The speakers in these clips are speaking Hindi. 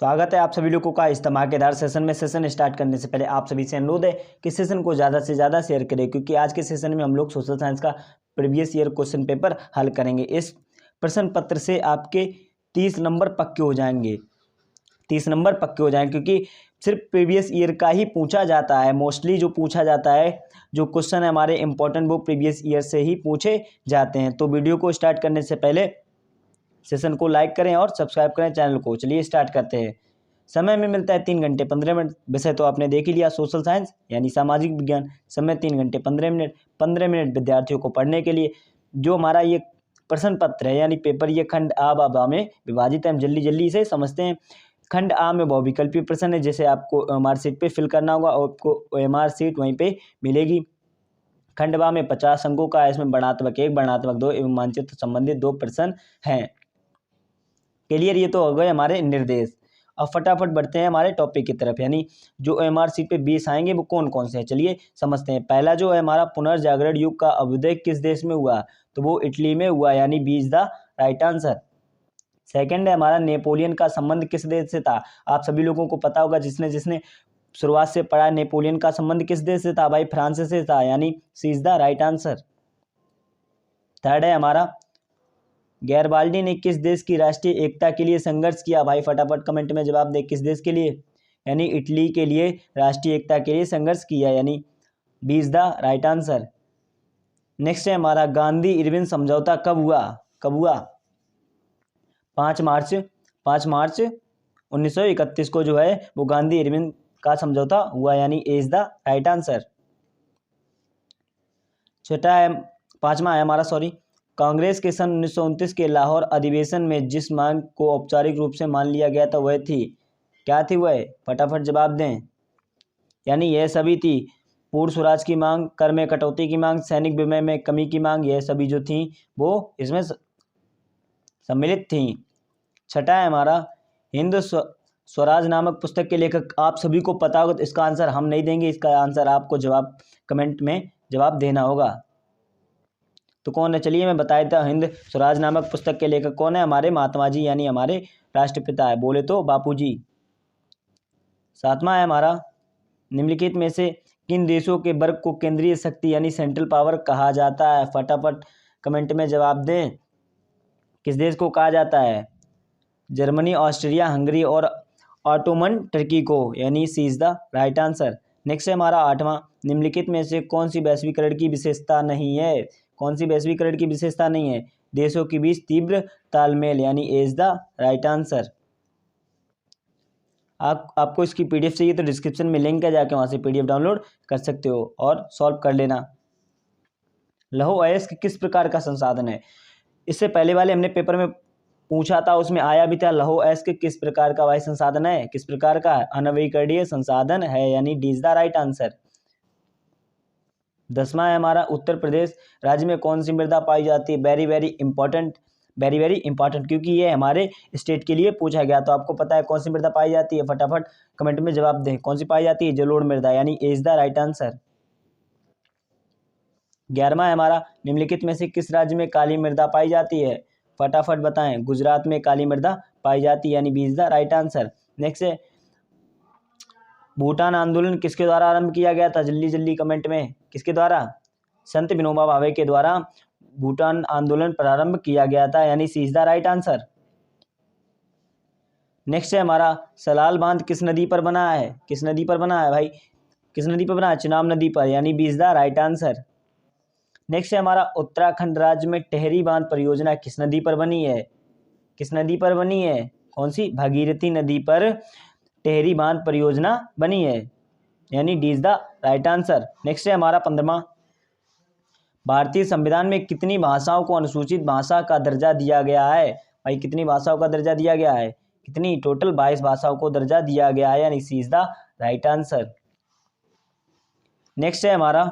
स्वागत है आप सभी लोगों का इस धमाकेदार सेशन में। सेशन स्टार्ट करने से पहले आप सभी से अनुरोध है कि सेशन को ज़्यादा से ज़्यादा शेयर करें, क्योंकि आज के सेशन में हम लोग सोशल साइंस का प्रीवियस ईयर क्वेश्चन पेपर हल करेंगे। इस प्रश्न पत्र से आपके 30 नंबर पक्के हो जाएंगे, 30 नंबर पक्के हो जाएंगे, क्योंकि सिर्फ प्रीवियस ईयर का ही पूछा जाता है। मोस्टली जो पूछा जाता है, जो क्वेश्चन है हमारे इंपॉर्टेंट, वो प्रीवियस ईयर से ही पूछे जाते हैं। तो वीडियो को स्टार्ट करने से पहले सेशन को लाइक करें और सब्सक्राइब करें चैनल को। चलिए स्टार्ट करते हैं। समय में मिलता है 3 घंटे 15 मिनट। विषय तो आपने देख ही लिया, सोशल साइंस यानी सामाजिक विज्ञान। समय 3 घंटे 15 मिनट। 15 मिनट विद्यार्थियों को पढ़ने के लिए। जो हमारा ये प्रश्न पत्र है यानी पेपर, ये खंड आ बा में विभाजित है। हम जल्दी जल्दी इसे समझते हैं। खंड आ में बहुविकल्पीय प्रश्न है, जैसे आपको मार्कशीट पे फिल करना होगा और आपको मार्कशीट वहीं पे मिलेगी। खंड बा में 50 अंकों का है। इसमें वर्णात्मक 1, वर्णात्मक 2 एवं मानचित्र संबंधित 2 प्रश्न हैं। क्लियर? ये तो हो गए हमारे निर्देश। अब फटाफट बढ़ते हैं हमारे टॉपिक की तरफ, यानी जो एमआर सीट पे 20 आएंगे वो कौन कौन से हैं। चलिए समझते हैं। पहला जो है हमारा पुनर्जागरण युग का अभ्युदय किस देश में हुआ, तो वो इटली में हुआ, यानी b is the right answer. Second है हमारा नेपोलियन का संबंध किस देश से था। आप सभी लोगों को पता होगा, जिसने जिसने शुरुआत से पढ़ा, नेपोलियन का संबंध किस देश से था भाई, फ्रांस से था, यानी C is the right answer. Third है हमारा गैरबाल्डी ने किस देश की राष्ट्रीय एकता के लिए संघर्ष किया। भाई फटाफट कमेंट में जवाब दे, किस देश के लिए, यानी इटली के लिए राष्ट्रीय एकता के लिए संघर्ष किया, यानी b is the right answer. Next है हमारा गांधी इरविन समझौता कब हुआ, कब हुआ। 5 मार्च 1931 को जो है वो गांधी इरविन का समझौता हुआ, यानी A is the right answer. छठा है, पांचवा है हमारा, सॉरी, कांग्रेस के सन 1929 के लाहौर अधिवेशन में जिस मांग को औपचारिक रूप से मान लिया गया था वह थी, क्या थी वह, फटाफट जवाब दें। यानी यह सभी थी, पूर्ण स्वराज की मांग, कर में कटौती की मांग, सैनिक विनिमय में कमी की मांग, यह सभी जो थी वो इसमें सम्मिलित थी। छठा है हमारा हिंद स्वराज नामक पुस्तक के लेखक। आप सभी को पता होगा, तो इसका आंसर हम नहीं देंगे, इसका आंसर आपको जवाब कमेंट में जवाब देना होगा। तो कौन है, चलिए मैं बता देता हूँ। हिंद स्वराज नामक पुस्तक के लेखक कौन है, हमारे महात्मा जी, यानी हमारे राष्ट्रपिता है, बोले तो बापू जी। सातवां है हमारा, निम्नलिखित में से किन देशों के वर्ग को केंद्रीय शक्ति यानी सेंट्रल पावर कहा जाता है। फटाफट कमेंट में जवाब दें, किस देश को कहा जाता है। जर्मनी, ऑस्ट्रिया, हंगरी और ऑटोमन टर्की को, यानी C is the right answer. Next है हमारा आठवां, निम्नलिखित में से कौन सी वैश्वीकरण की विशेषता नहीं है, कौन सी वैश्वीकरण की विशेषता नहीं है। देशों के बीच तीव्र तालमेल, यानी A is the right answer. आपको इसकी पीडीएफ चाहिए तो डिस्क्रिप्शन में लिंक है, जाके वहां से पीडीएफ डाउनलोड कर सकते हो और सॉल्व कर लेना। लौह अयस्क किस प्रकार का संसाधन है। इससे पहले वाले हमने पेपर में पूछा था, उसमें आया भी था, लौह अयस्क किस प्रकार का वायु संसाधन है, किस प्रकार का, अनवीकरणीय संसाधन है, यानी D is the right answer. 10वां है हमारा, उत्तर प्रदेश राज्य में कौन सी मृदा पाई जाती है। Very very important, very very important, क्योंकि ये हमारे स्टेट के लिए पूछा गया। तो आपको पता है कौन सी मृदा पाई जाती है, फटाफट कमेंट में जवाब दें, कौन सी पाई जाती है, जलोढ़ मृदा, यानी A is the right answer. 11वां है हमारा, निम्नलिखित में से किस राज्य में काली मृदा पाई जाती है। फटाफट बताएं, गुजरात में काली मृदा पाई जाती है, यानी b is the right answer. Next है, भूटान आंदोलन किसके द्वारा आरंभ किया गया था, जल्दी जल्दी कमेंट में, किसके द्वारा, संत विनोबा भावे के द्वारा भूटान आंदोलन प्रारंभ किया गया था, यानी C is the right answer. Next है हमारा, सलाल बांध किस नदी पर बना है, किस नदी पर बना है भाई, किस नदी पर बना है, चिनाब नदी पर, यानी b is the right answer. Next है हमारा, उत्तराखंड राज्य में टेहरी बांध परियोजना किस नदी पर बनी है, किस नदी पर बनी है, कौन सी, भागीरथी नदी पर टेहरी बांध परियोजना बनी है, यानी D is the right answer. Next है हमारा 15वां, भारतीय संविधान में कितनी भाषाओं को अनुसूचित भाषा का दर्जा दिया गया है। भाई कितनी भाषाओं का दर्जा दिया गया है, कितनी, टोटल 22 भाषाओं को दर्जा दिया गया है, यानी C is the right answer. Next है हमारा,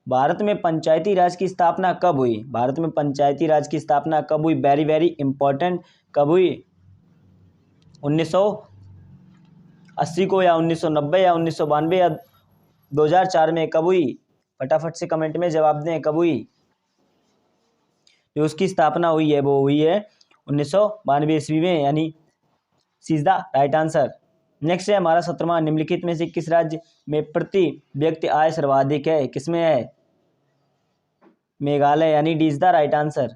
भारत में पंचायती राज की स्थापना कब हुई, भारत में पंचायती राज की स्थापना कब हुई, वेरी वेरी इंपॉर्टेंट, कब हुई, 1980 को, या 1990, या 1992, या 2004 में, कब हुई, फटाफट से कमेंट में जवाब दें, कब हुई। जो उसकी स्थापना हुई है वो हुई है 1992 ईस्वी में, यानी C is the right answer. Next है हमारा 17वां, निम्नलिखित में से किस राज्य में प्रति व्यक्ति आय सर्वाधिक है? किसमें है? मेघालय, यानी D is the right answer.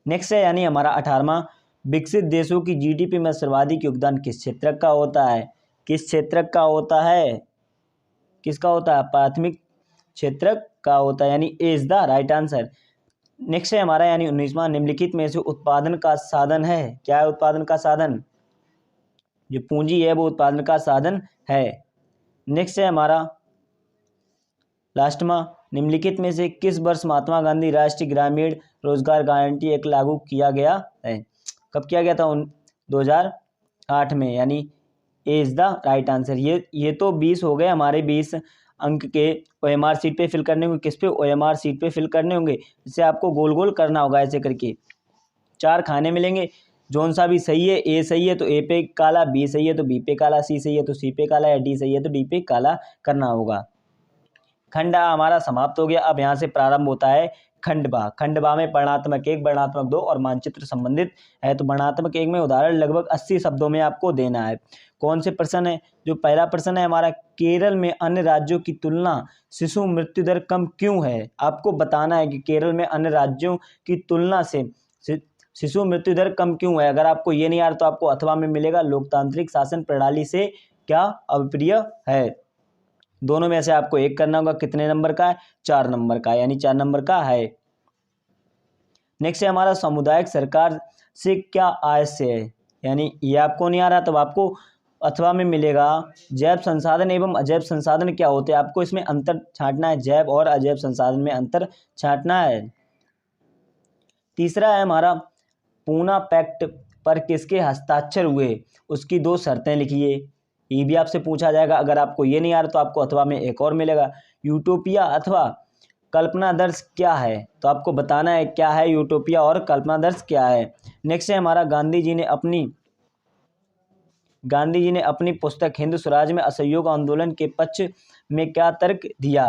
Next है यानी हमारा 18वां, विकसित देशों की जीडीपी में सर्वाधिक योगदान किस क्षेत्र का होता है? किस क्षेत्र का होता है? किसका होता है? प्राथमिक क्षेत्र का होता है, यानी A is the right answer. Next है हमारा यानी 19वां, निम्नलिखित में से उत्पादन का साधन है? क्या है उत्पादन का साधन? जो पूंजी है वो उत्पादन का साधन है। नेक्स्ट है हमारा लास्ट में, निम्नलिखित में से किस वर्ष महात्मा गांधी राष्ट्रीय ग्रामीण रोजगार गारंटी एक्ट लागू किया गया है? कब किया गया था? 2008 में, यानी A is the right answer. ये तो 20 हो गए हमारे 20 अंक के OMR सीट पे फिल करने होंगे। किस पे? OMR सीट पे फिल करने होंगे। इसे आपको गोल गोल करना होगा ऐसे करके। 4 खाने मिलेंगे, जोन सा भी सही है। ए सही है तो ए पे काला, बी सही है तो बी पे काला, सी सही है तो सी पे काला, या डी सही है तो डी पे काला करना होगा। खंड आ हमारा समाप्त हो गया। अब यहाँ से प्रारंभ होता है खंड बा। खंड बा में वर्णात्मक 1, वर्णात्मक 2 और मानचित्र संबंधित है। तो वर्णात्मक 1 में उदाहरण लगभग 80 शब्दों में आपको देना है। कौन से प्रश्न है? जो पहला प्रश्न है हमारा, केरल में अन्य राज्यों की तुलना शिशु मृत्यु दर कम क्यों है? आपको बताना है कि केरल में अन्य राज्यों की तुलना से शिशु मृत्यु दर कम क्यों है। अगर आपको ये नहीं आ रहा तो आपको अथवा में मिलेगा, लोकतांत्रिक शासन प्रणाली से क्या अभिप्राय है। दोनों में से आपको एक करना होगा। कितने नंबर का है? 4 नंबर का, यानी 4 नंबर का है। नेक्स्ट है हमारा, सामुदायिक सरकार से क्या आशय है? यानी ये आपको नहीं आ रहा तो आपको अथवा में मिलेगा। जैव संसाधन एवं अजैव संसाधन क्या होते हैं? आपको इसमें अंतर छांटना है। जैव और अजैव संसाधन में अंतर छांटना है। तीसरा है हमारा, पूना पैक्ट पर किसके हस्ताक्षर हुए? उसकी 2 शर्तें लिखिए। ये भी आपसे पूछा जाएगा। अगर आपको ये नहीं आ रहा तो आपको अथवा में एक और मिलेगा। यूटोपिया अथवा कल्पनादर्श क्या है? तो आपको बताना है क्या है यूटोपिया और कल्पनादर्श क्या है। नेक्स्ट है हमारा, गांधी जी ने अपनी पुस्तक हिंद स्वराज में असहयोग आंदोलन के पक्ष में क्या तर्क दिया?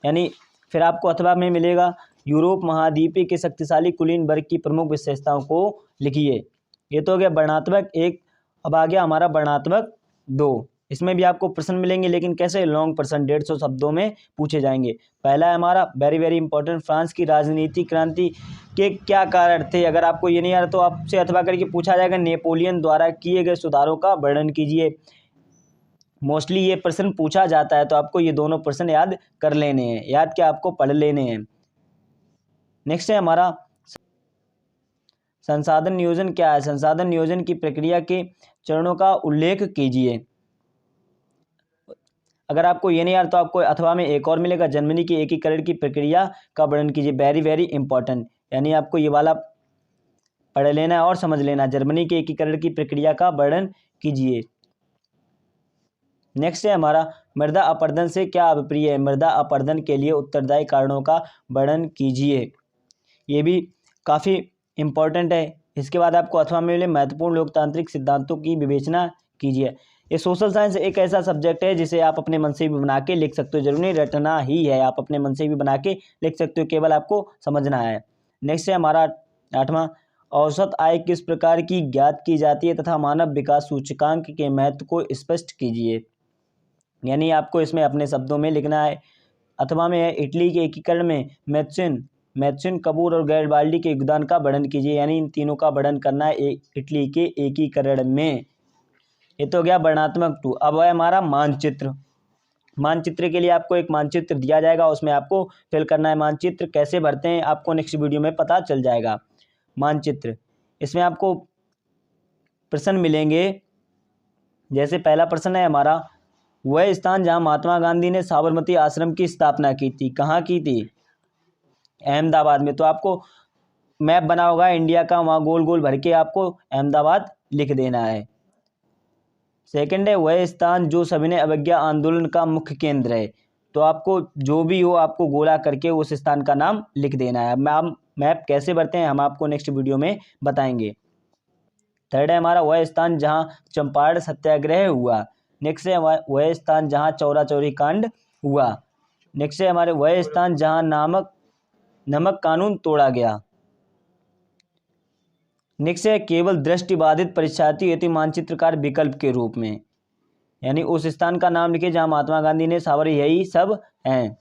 यानी फिर आपको अथवा में मिलेगा, यूरोप महाद्वीप के शक्तिशाली कुलीन वर्ग की प्रमुख विशेषताओं को लिखिए। ये तो हो गया वर्णात्मक 1। अब आ गया हमारा वर्णात्मक 2। इसमें भी आपको प्रश्न मिलेंगे, लेकिन कैसे? लॉन्ग प्रश्न, 150 शब्दों में पूछे जाएंगे। पहला है हमारा, वेरी वेरी इंपॉर्टेंट, फ्रांस की राजनीति क्रांति के क्या कारण थे? अगर आपको ये नहीं आ रहा तो आपसे अथवा करके पूछा जाएगा, नेपोलियन द्वारा किए गए सुधारों का वर्णन कीजिए। मोस्टली ये प्रश्न पूछा जाता है, तो आपको ये दोनों प्रश्न याद कर लेने हैं। याद क्या? आपको पढ़ लेने हैं। नेक्स्ट है हमारा, संसाधन नियोजन क्या है? संसाधन नियोजन की प्रक्रिया के चरणों का उल्लेख कीजिए। अगर आपको ये नहीं आ रहा तो आपको अथवा में एक और मिलेगा, जर्मनी की एकीकरण की प्रक्रिया का वर्णन कीजिए। वेरी वेरी इंपॉर्टेंट, यानी आपको ये वाला पढ़ लेना है और समझ लेना। जर्मनी के एकीकरण की प्रक्रिया का वर्णन कीजिए। नेक्स्ट है हमारा, मृदा अपरदन से क्या अभिप्राय है? मृदा अपरदन के लिए उत्तरदायी कारणों का वर्णन कीजिए। ये भी काफ़ी इंपॉर्टेंट है। इसके बाद आपको अथवा में मिले, महत्वपूर्ण लोकतांत्रिक सिद्धांतों की विवेचना कीजिए। ये सोशल साइंस एक ऐसा सब्जेक्ट है जिसे आप अपने मन से भी बना के लिख सकते हो। जरूरी नहीं रटना ही है, आप अपने मन से भी बना के लिख सकते हो, केवल आपको समझना है। नेक्स्ट है हमारा 8वां, औसत आय किस प्रकार की ज्ञात की जाती है तथा मानव विकास सूचकांक के महत्व को स्पष्ट कीजिए। यानी आपको इसमें अपने शब्दों में लिखना है। अथवा में है, इटली के एकीकरण में मैथ्यून, कपूर और गैरिबाल्डी के योगदान का वर्णन कीजिए। यानी इन तीनों का वर्णन करना है इटली के एकीकरण में। ये तो हो गया वर्णात्मक 2। अब है हमारा मानचित्र। मानचित्र के लिए आपको एक मानचित्र दिया जाएगा, उसमें आपको फिल करना है। मानचित्र कैसे भरते हैं आपको नेक्स्ट वीडियो में पता चल जाएगा। मानचित्र, इसमें आपको प्रश्न मिलेंगे। जैसे पहला प्रश्न है हमारा, वह स्थान जहां महात्मा गांधी ने साबरमती आश्रम की स्थापना की थी, कहाँ की थी? अहमदाबाद में। तो आपको मैप बना होगा इंडिया का, वहाँ गोल गोल भर के आपको अहमदाबाद लिख देना है। सेकंड है, वह स्थान जो सविनय अवज्ञा आंदोलन का मुख्य केंद्र है। तो आपको जो भी हो आपको गोला करके उस स्थान का नाम लिख देना है। मैप कैसे भरते हैं हम आपको नेक्स्ट वीडियो में बताएंगे। थर्ड है हमारा, वह स्थान जहाँ चंपारण सत्याग्रह हुआ। नेक्स्ट है वह स्थान जहाँ चौरा चौरी कांड हुआ। नेक्स्ट है हमारे, वह स्थान जहाँ नमक कानून तोड़ा गया। नेक्स्ट है केवल दृष्टिबाधित परीक्षार्थी हेतु मानचित्रकार विकल्प के रूप में, यानी उस स्थान का नाम लिखिए जहां महात्मा गांधी ने सावर, यही सब हैं।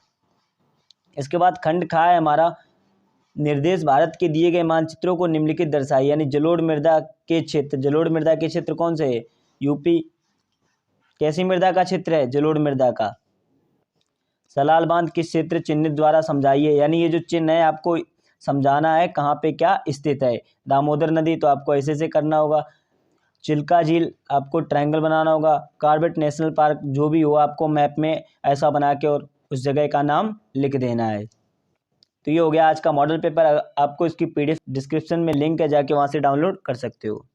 इसके बाद खंड खा है हमारा, निर्देश भारत के दिए गए मानचित्रों को निम्नलिखित दर्शाइए, यानी जलोढ़ मृदा के क्षेत्र, जलोढ़ मृदा के क्षेत्र कौन से है, यूपी। कैसी मृदा का क्षेत्र है, जलोढ़ मृदा का। सलाल बांध किस क्षेत्र चिन्हित द्वारा समझाइए, यानी ये जो चिन्ह है आपको समझाना है कहाँ पे क्या स्थित है। दामोदर नदी, तो आपको ऐसे से करना होगा। चिल्का झील, आपको ट्रायंगल बनाना होगा। कॉर्बेट नेशनल पार्क, जो भी हो आपको मैप में ऐसा बना के और उस जगह का नाम लिख देना है। तो ये हो गया आज का मॉडल पेपर। आपको इसकी PDF डिस्क्रिप्शन में लिंक है, जाके वहाँ से डाउनलोड कर सकते हो।